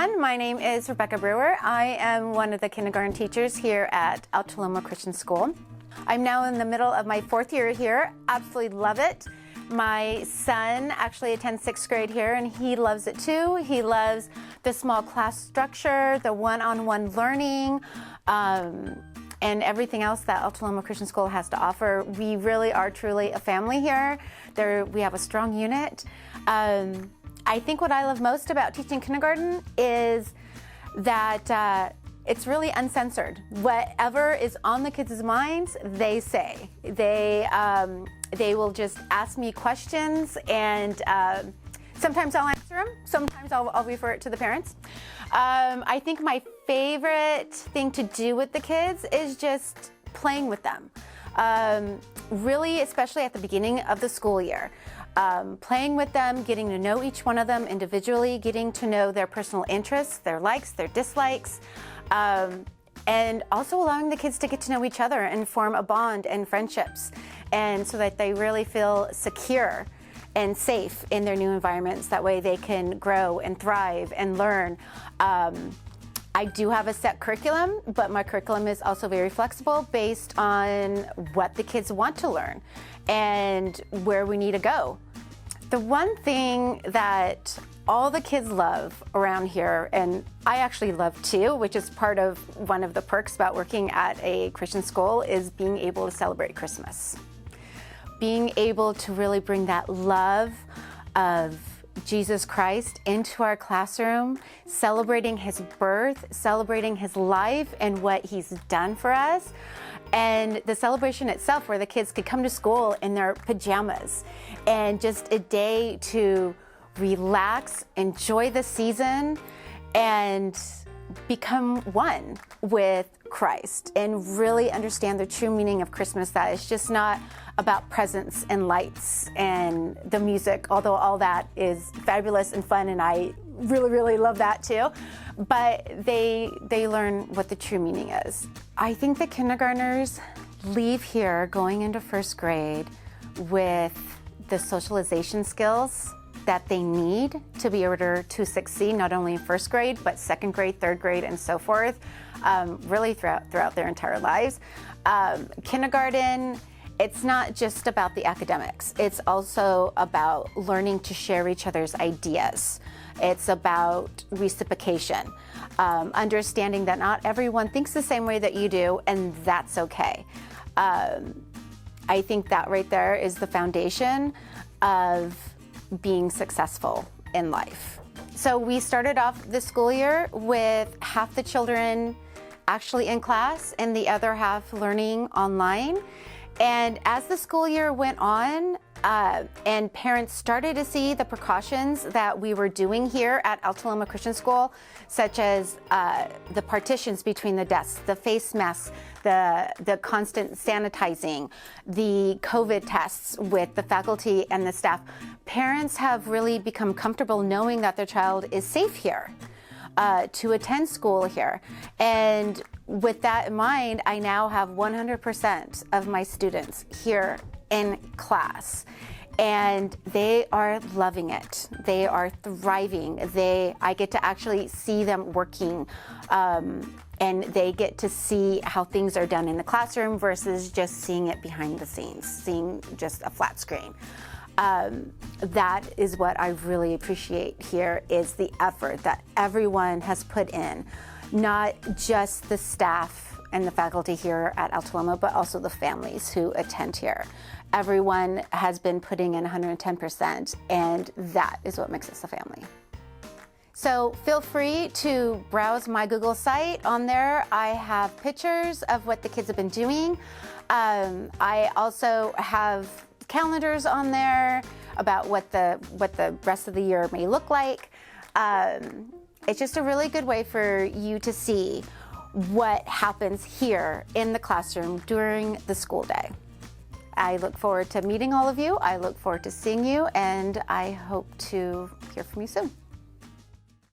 everyone. My name is Rebecca Brewer. I am one of the kindergarten teachers here at Altaloma Christian School. I'm now in the middle of my 4th year here. Absolutely love it. My son actually attends 6th grade here and he loves it too. He loves the small class structure, the one-on-one learning, and everything else that Altaloma Christian School has to offer. We really are truly a family here. We have a strong unit. I think what I love most about teaching kindergarten is that it's really uncensored. Whatever is on the kids' minds, they say. They will just ask me questions, and sometimes I'll answer them, sometimes I'll refer it to the parents. I think my favorite thing to do with the kids is just playing with them. Really, especially at the beginning of the school year. Playing with them, getting to know each one of them individually, getting to know their personal interests, their likes, their dislikes, and also allowing the kids to get to know each other and form a bond and friendships, and so that they really feel secure and safe in their new environments. That way they can grow and thrive and learn. I do have a set curriculum, but my curriculum is also very flexible based on what the kids want to learn and where we need to go. The one thing that all the kids love around here, and I actually love too, which is part of one of the perks about working at a Christian school, is being able to celebrate Christmas. Being able to really bring that love of Jesus Christ into our classroom, celebrating his birth, celebrating his life and what he's done for us. And the celebration itself, where the kids could come to school in their pajamas and just a day to relax, enjoy the season, and become one with Christ and really understand the true meaning of Christmas, that it's just not about presents and lights and the music, although all that is fabulous and fun, and I really, really love that too. But they learn what the true meaning is. I think the kindergartners leave here going into 1st grade with the socialization skills that they need to be able to succeed, not only in 1st grade, but 2nd grade, 3rd grade, and so forth, really throughout their entire lives. Kindergarten, it's not just about the academics. It's also about learning to share each other's ideas. It's about reciprocation, understanding that not everyone thinks the same way that you do, and that's okay. I think that right there is the foundation of being successful in life. So we started off the school year with half the children actually in class and the other half learning online. And as the school year went on, and parents started to see the precautions that we were doing here at Altaloma Christian School, such as the partitions between the desks, the face masks, the constant sanitizing, the COVID tests with the faculty and the staff, parents have really become comfortable knowing that their child is safe here to attend school here. And with that in mind, I now have 100% of my students here in class, and they are loving it. They are thriving. I get to actually see them working, and they get to see how things are done in the classroom versus just seeing it behind the scenes, seeing just a flat screen. That is what I really appreciate here, is the effort that everyone has put in, not just the staff and the faculty here at Altaloma, but also the families who attend here. Everyone has been putting in 110%, and that is what makes us a family. So feel free to browse my Google site. On there, I have pictures of what the kids have been doing. I also have calendars on there about what the rest of the year may look like. It's just a really good way for you to see what happens here in the classroom during the school day. I look forward to meeting all of you. I look forward to seeing you, and I hope to hear from you soon.